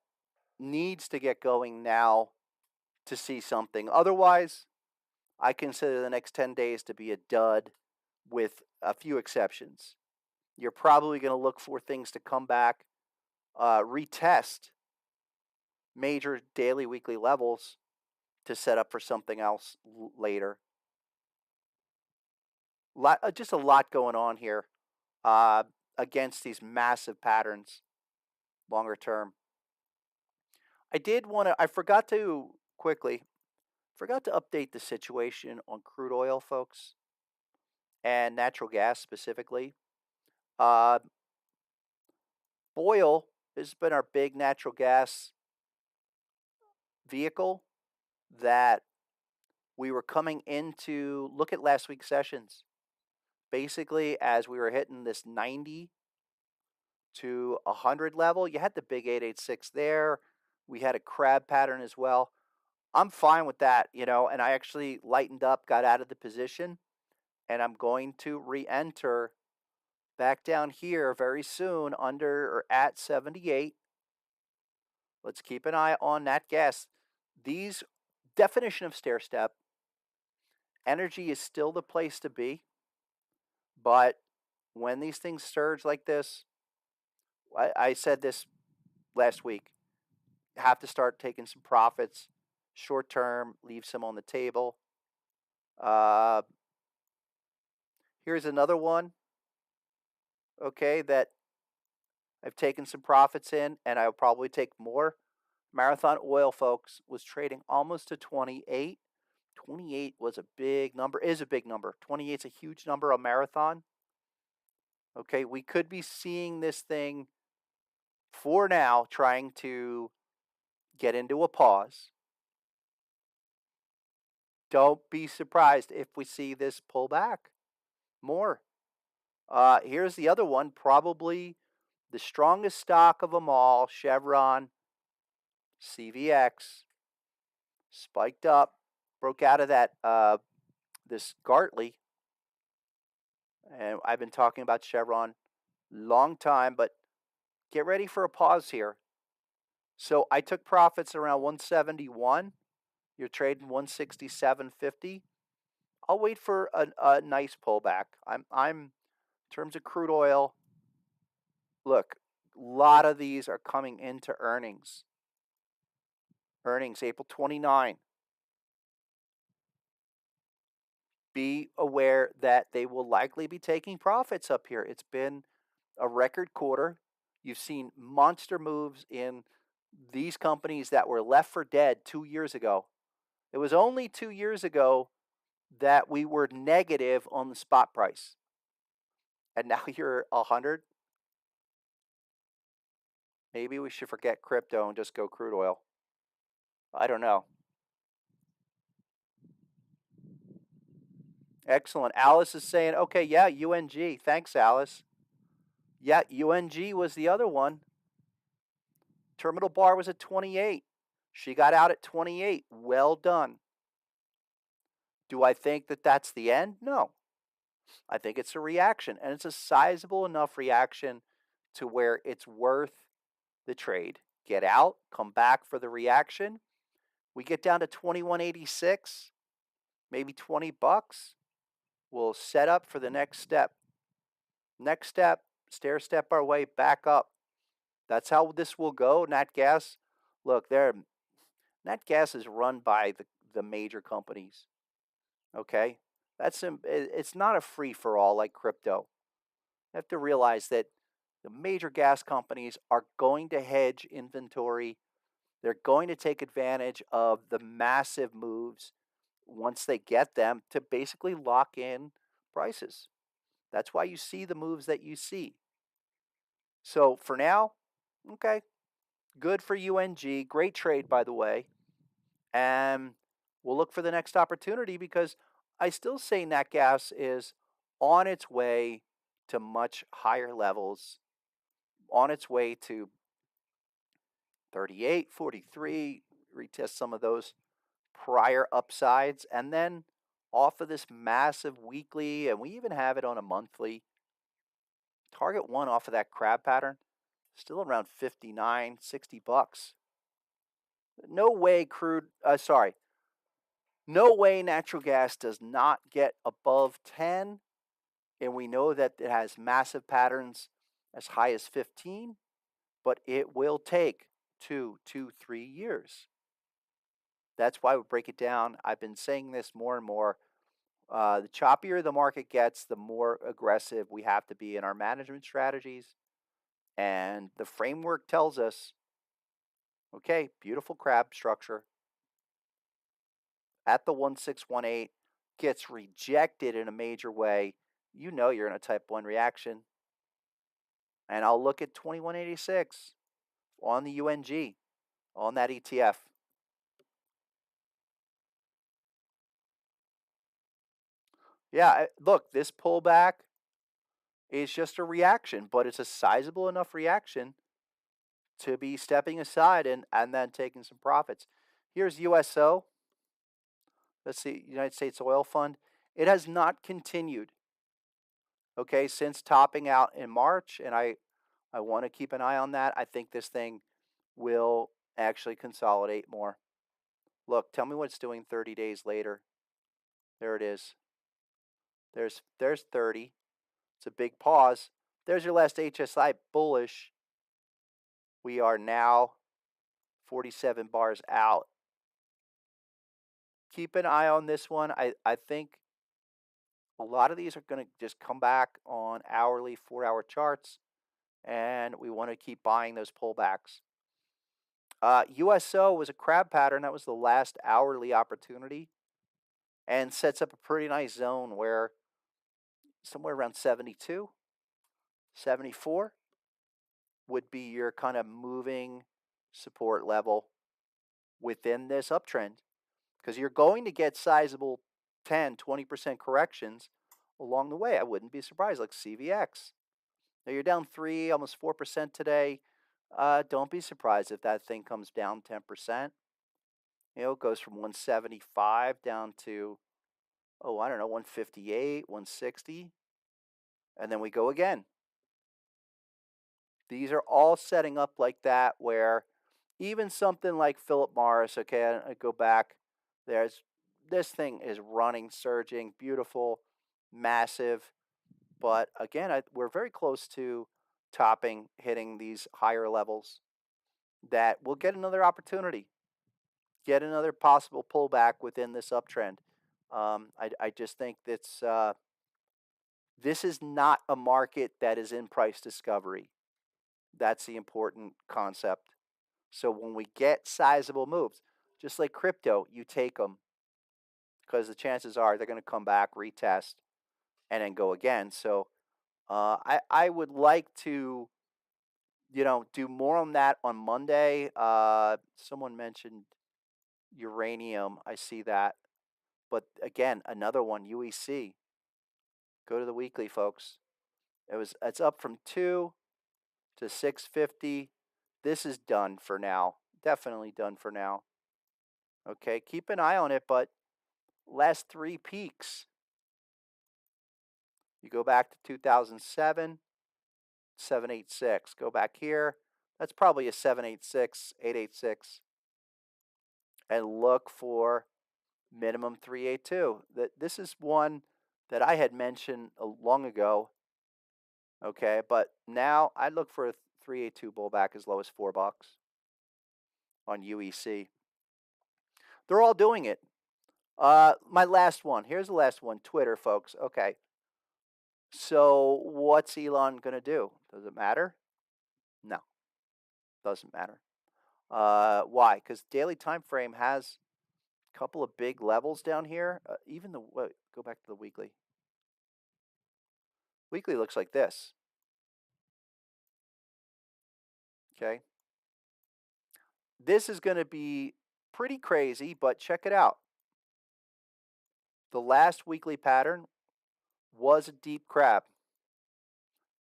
needs to get going now to see something. Otherwise, I consider the next 10 days to be a dud, with a few exceptions. You're probably going to look for things to come back, retest major daily, weekly levels to set up for something else later. Just a lot going on here against these massive patterns longer term. I forgot to update the situation on crude oil, folks, and natural gas specifically. Boyle has been our big natural gas vehicle that we were coming into. Look at last week's sessions. basically as we were hitting this 90 to 100 level. You had the big 886 there. We had a crab pattern as well. I'm fine with that, and I actually lightened up, got out of the position, and I'm going to re-enter back down here very soon under or at 78. Let's keep an eye on that gas. These definition of stair step, energy is still the place to be, but when these things surge like this, I said this last week, have to start taking some profits, short term, leave some on the table. Uh, Here's another one, okay, that I've taken some profits in, and I'll probably take more. Marathon Oil, folks, was trading almost to 28. 28 was a big number, is a big number. 28 is a huge number on Marathon. Okay, we could be seeing this thing for now trying to get into a pause. Don't be surprised if we see this pull back more. Here's the other one, probably the strongest stock of them all, Chevron, CVX, spiked up, broke out of that this Gartley, and I've been talking about Chevron long time, but get ready for a pause here. So I took profits around 171. You're trading 167.50. I'll wait for a nice pullback. I'm in terms of crude oil. Look, a lot of these are coming into earnings. Earnings April 29. Be aware that they will likely be taking profits up here. It's been a record quarter. You've seen monster moves in these companies that were left for dead 2 years ago. It was only 2 years ago that we were negative on the spot price. And now you're 100. Maybe we should forget crypto and just go crude oil. I don't know. Excellent. Alice is saying, okay, yeah, UNG. Thanks, Alice. Yeah, UNG was the other one. Terminal bar was at 28. She got out at 28. Well done. Do I think that that's the end? No. I think it's a reaction, and it's a sizable enough reaction to where it's worth the trade. Get out, come back for the reaction. We get down to 21.86, maybe 20 bucks. We'll set up for the next step. Next step, stair step our way back up. That's how this will go. Nat Gas, look, Nat Gas is run by the major companies. Okay, it's not a free for all like crypto. You have to realize that the major gas companies are going to hedge inventory. They're going to take advantage of the massive moves once they get them to basically lock in prices. That's why you see the moves that you see. So for now, okay, good for UNG. Great trade, by the way. And we'll look for the next opportunity because I still say nat gas is on its way to much higher levels, on its way to 38, 43, retest some of those prior upsides, and then off of this massive weekly, and we even have it on a monthly. Target one off of that crab pattern, still around 59, 60 bucks. No way no way natural gas does not get above 10, and we know that it has massive patterns as high as 15, but it will take 3 years. That's why we break it down. I've been saying this more and more. The choppier the market gets, the more aggressive we have to be in our management strategies. And the framework tells us, okay, beautiful crab structure at the 1618 gets rejected in a major way. You know you're in a type 1 reaction. And I'll look at 2186 on the UNG, on that ETF. Yeah, look, this pullback is just a reaction, but it's a sizable enough reaction to be stepping aside and then taking some profits. Here's USO. Let's see, United States Oil Fund. It has not continued, okay, since topping out in March, and I want to keep an eye on that. I think this thing will actually consolidate more. Look, tell me what it's doing 30 days later. There it is. There's 30. It's a big pause. There's your last HSI bullish. We are now 47 bars out. Keep an eye on this one. I think a lot of these are going to just come back on hourly, 4-hour charts, and we want to keep buying those pullbacks. USO was a crab pattern. That was the last hourly opportunity and sets up a pretty nice zone where somewhere around 72, 74 would be your kind of moving support level within this uptrend because you're going to get sizable 10, 20% corrections along the way. I wouldn't be surprised, like CVX. Now you're down 3, almost 4% today. Don't be surprised if that thing comes down 10%. It goes from 175 down to, oh, I don't know, 158, 160. And then we go again. These are all setting up like that where even something like Philip Morris, okay, I go back, this thing is running, surging, beautiful, massive. But again, we're very close to topping, hitting these higher levels that we'll get another opportunity, get another possible pullback within this uptrend. I just think this is not a market that is in price discovery. That's the important concept. So when we get sizable moves, just like crypto, you take them because the chances are they're going to come back, retest, and then go again. So I would like to do more on that on Monday. Someone mentioned uranium. I see that, but again, another one, UEC. Go to the weekly, folks. It's up from 2 to 650. This is done for now. Definitely done for now. Okay, keep an eye on it, but last 3 peaks. You go back to 2007, 786. Go back here. That's probably a 786, 886. And look for minimum 382. This is one that I had mentioned long ago. Okay, but now I'd look for a 382 bullback as low as $4 on UEC. They're all doing it. My last one. Here's the last one. Twitter, folks. Okay. So what's Elon gonna do? Does it matter? No, doesn't matter. Why? Because daily time frame has a couple of big levels down here. Even go back to the weekly. Weekly looks like this. Okay. This is going to be pretty crazy, but check it out. The last weekly pattern was a deep crab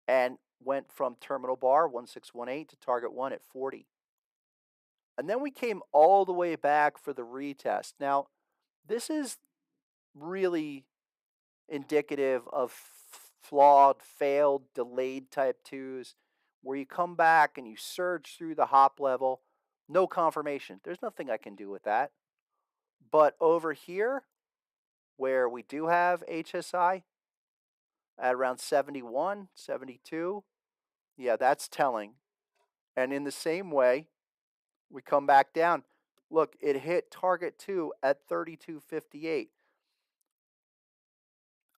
and went from terminal bar 1618 to target 1 at 40. And then we came all the way back for the retest. Now, this is really indicative of flawed, failed, delayed type 2s where you come back and you surge through the hop level, no confirmation. There's nothing I can do with that. But over here, where we do have HSI at around 71, 72, yeah, that's telling. And in the same way, we come back down. Look, it hit target 2 at 32.58.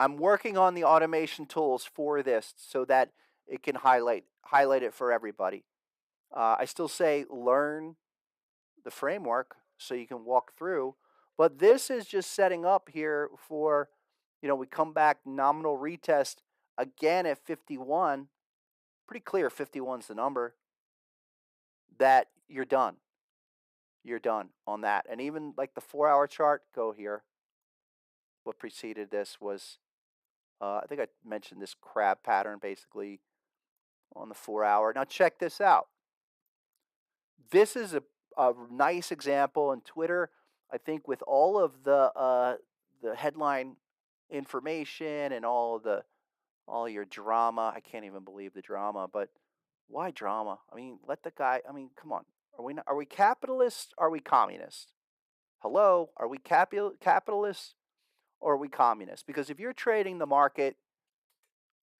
I'm working on the automation tools for this so that it can highlight it for everybody. I still say learn the framework so you can walk through, but this is just setting up here for, we come back nominal retest again at 51. Pretty clear 51's the number that you're done. You're done on that. And even like the 4-hour chart, go here. What preceded this was I think I mentioned this crab pattern basically on the 4 hour. Now check this out. This is a nice example in Twitter. I think with all of the headline information and all your drama, I can't even believe the drama, but why drama? I mean, let the guy. I mean, come on. Are we capitalists? Are we communists? Hello, are we capitalists or are we communists? Because if you're trading the market,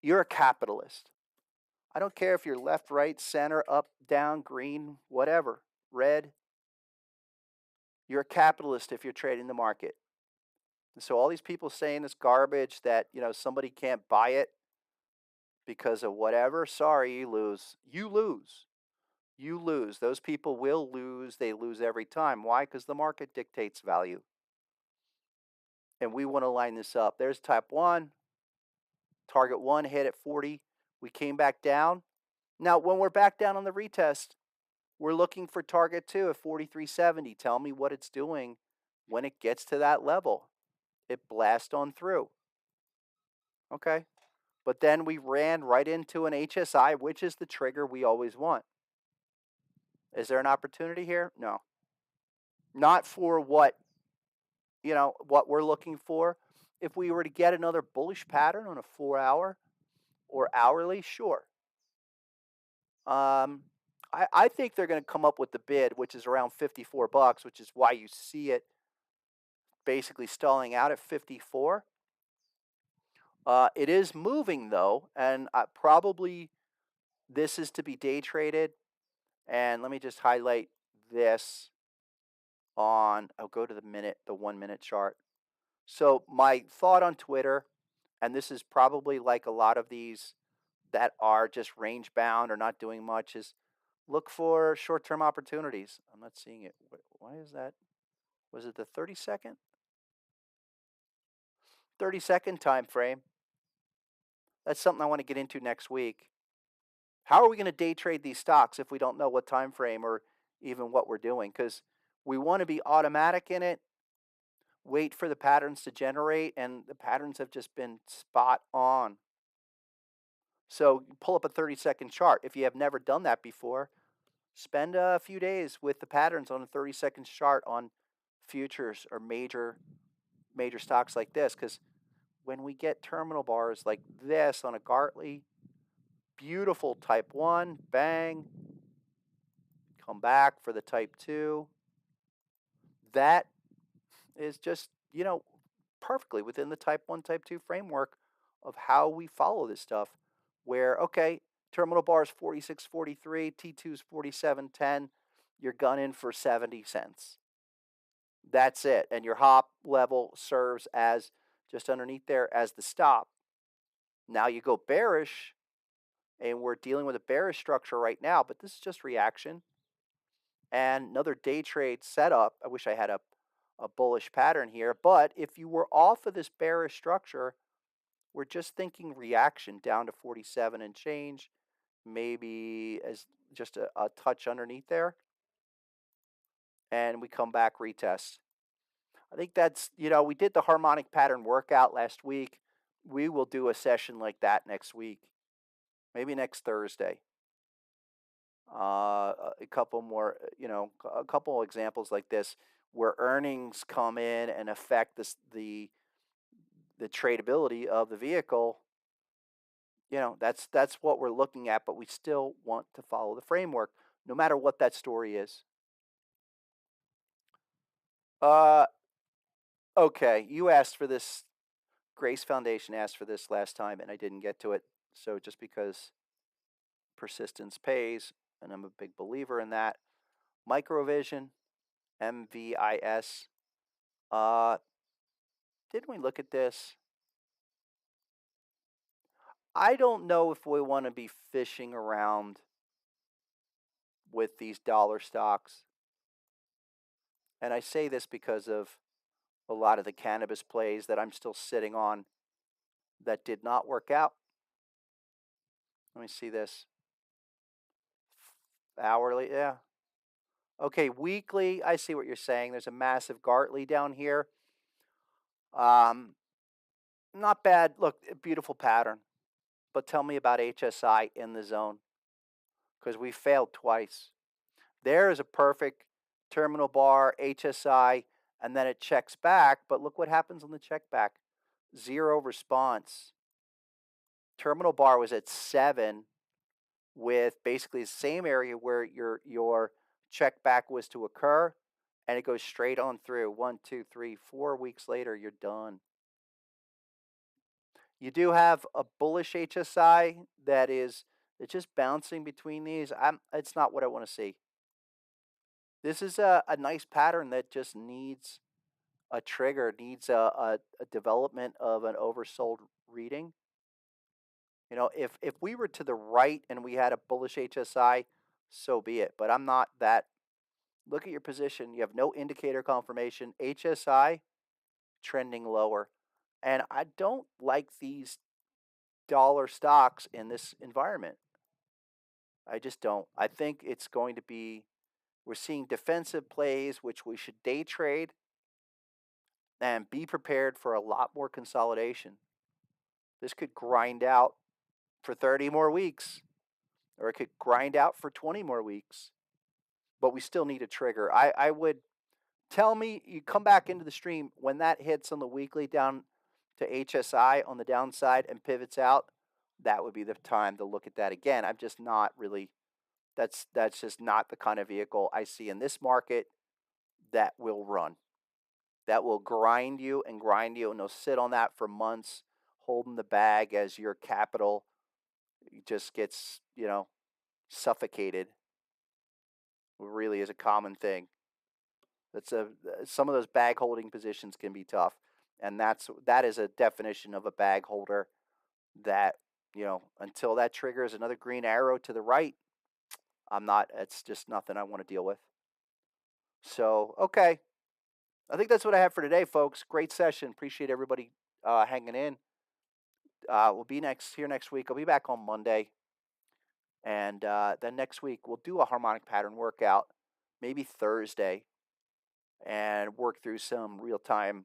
you're a capitalist. I don't care if you're left, right, center, up, down, green, whatever, red. You're a capitalist if you're trading the market. And so all these people saying this garbage that, somebody can't buy it because of whatever, sorry, you lose. You lose. You lose. Those people will lose. They lose every time. Why? Because the market dictates value. And we want to line this up. There's type 1. Target 1 hit at 40. We came back down. Now, when we're back down on the retest, we're looking for target 2 at 43.70. Tell me what it's doing when it gets to that level. It blasts on through. Okay. But then we ran right into an HSI, which is the trigger we always want. Is there an opportunity here? No. Not for what we're looking for. If we were to get another bullish pattern on a 4 hour or hourly, sure. I think they're going to come up with the bid, which is around $54, which is why you see it basically stalling out at 54. It is moving though, and probably this is to be day traded. And let me just highlight this I'll go to the 1 minute chart. So my thought on Twitter, and this is probably like a lot of these that are just range bound or not doing much, is look for short-term opportunities. I'm not seeing it. Why is that? Was it the 30-second? 30-second time frame. That's something I want to get into next week. How are we going to day trade these stocks if we don't know what time frame or even what we're doing? Because we want to be automatic in it, wait for the patterns to generate, and the patterns have just been spot on. So pull up a 30-second chart. If you have never done that before, spend a few days with the patterns on a 30-second chart on futures or major stocks like this, because when we get terminal bars like this on a Gartley, beautiful type 1, bang, come back for the type 2. That is just, perfectly within the type 1, type 2 framework of how we follow this stuff. Where, okay, terminal bar is 46.43, T2 is 47.10, you're gunning for 70 cents. That's it. And your hop level serves as just underneath there as the stop. Now you go bearish, and we're dealing with a bearish structure right now, but this is just reaction. And another day trade setup. I wish I had a bullish pattern here, but if you were off of this bearish structure, we're just thinking reaction down to 47 and change, maybe as just a touch underneath there, and we come back retest. I think that's, we did the harmonic pattern workout last week. We will do a session like that next week, maybe next Thursday. A couple more, a couple examples like this where earnings come in and affect the tradability of the vehicle. That's what we're looking at, but we still want to follow the framework, no matter what that story is. Okay, you asked for this. Grace Foundation asked for this last time, and I didn't get to it. So just because persistence pays, and I'm a big believer in that. Microvision, MVIS. Didn't we look at this? I don't know if we want to be fishing around with these dollar stocks. And I say this because of a lot of the cannabis plays that I'm still sitting on that did not work out. Let me see this. Hourly, yeah. Okay, weekly, I see what you're saying. There's a massive Gartley down here. Not bad. Look, a beautiful pattern. But tell me about HSI in the zone because we failed twice. There is a perfect terminal bar, HSI, and then it checks back. But look what happens on the check back, zero response. Terminal bar was at 7 with basically the same area where your check back was to occur, and it goes straight on through. 1, 2, 3, 4 weeks later, you're done. You do have a bullish HSI that is it's just bouncing between these. It's not what I want to see. This is a nice pattern that just needs a trigger, needs a development of an oversold reading. If we were to the right and we had a bullish HSI, so be it. But I'm not that. Look at your position. You have no indicator confirmation. HSI trending lower. And I don't like these dollar stocks in this environment. I just don't. I think it's going to be, we're seeing defensive plays, which we should day trade and be prepared for a lot more consolidation. This could grind out for 30 more weeks, or it could grind out for 20 more weeks, but we still need a trigger. I would tell me, you come back into the stream when that hits on the weekly down to HSI on the downside and pivots out. That would be the time to look at that again. I'm just not really, that's just not the kind of vehicle I see in this market that will run. That will grind you, and they'll sit on that for months, holding the bag as your capital just gets, suffocated. It really is a common thing. That's a Some of those bag holding positions can be tough, and that is a definition of a bag holder that, until that triggers another green arrow to the right, I'm not. It's just nothing I want to deal with. So okay, I think that's what I have for today, folks. Great session. Appreciate everybody hanging in. We'll be next week. I'll be back on Monday, and then next week we'll do a harmonic pattern workout, maybe Thursday, and work through some real time,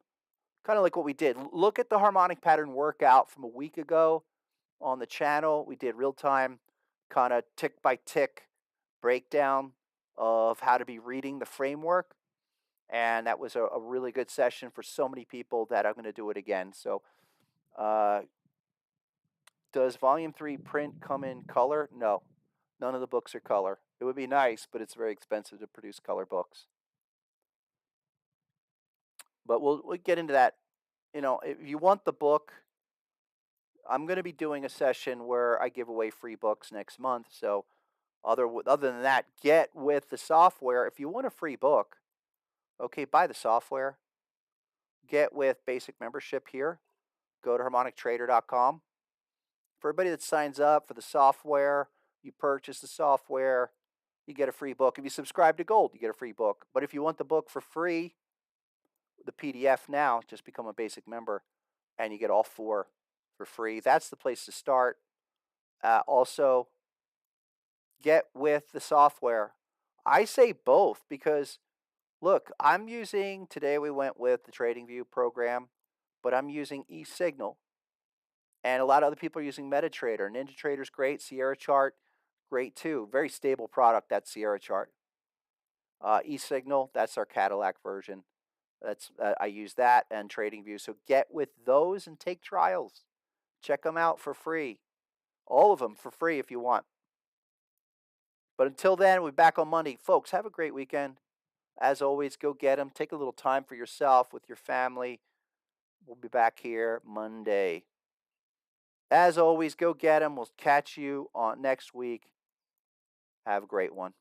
kind of like what we did. Look at the harmonic pattern workout from a week ago on the channel. We did real time, kind of tick by tick breakdown of how to be reading the framework. And that was a really good session for so many people that I'm going to do it again. So, uh, does Volume 3 print come in color? No, none of the books are color. It would be nice, but it's very expensive to produce color books. But we'll get into that. If you want the book, I'm going to be doing a session where I give away free books next month. So other than that, get with the software. If you want a free book, okay, buy the software. Get with basic membership here. Go to harmonictrader.com. For everybody that signs up for the software, you purchase the software, you get a free book. If you subscribe to Gold, you get a free book. But if you want the book for free, the PDF now, just become a basic member and you get all 4 for free. That's the place to start. Also, get with the software. I say both because, look, today we went with the TradingView program, but I'm using eSignal. And a lot of other people are using MetaTrader. NinjaTrader's great. Sierra Chart, great too. Very stable product, that Sierra Chart. eSignal, that's our Cadillac version. I use that and TradingView. So get with those and take trials. Check them out for free. All of them for free if you want. But until then, we'll be back on Monday. Folks, have a great weekend. As always, go get them. Take a little time for yourself with your family. We'll be back here Monday. As always, go get them. We'll catch you on next week. Have a great one.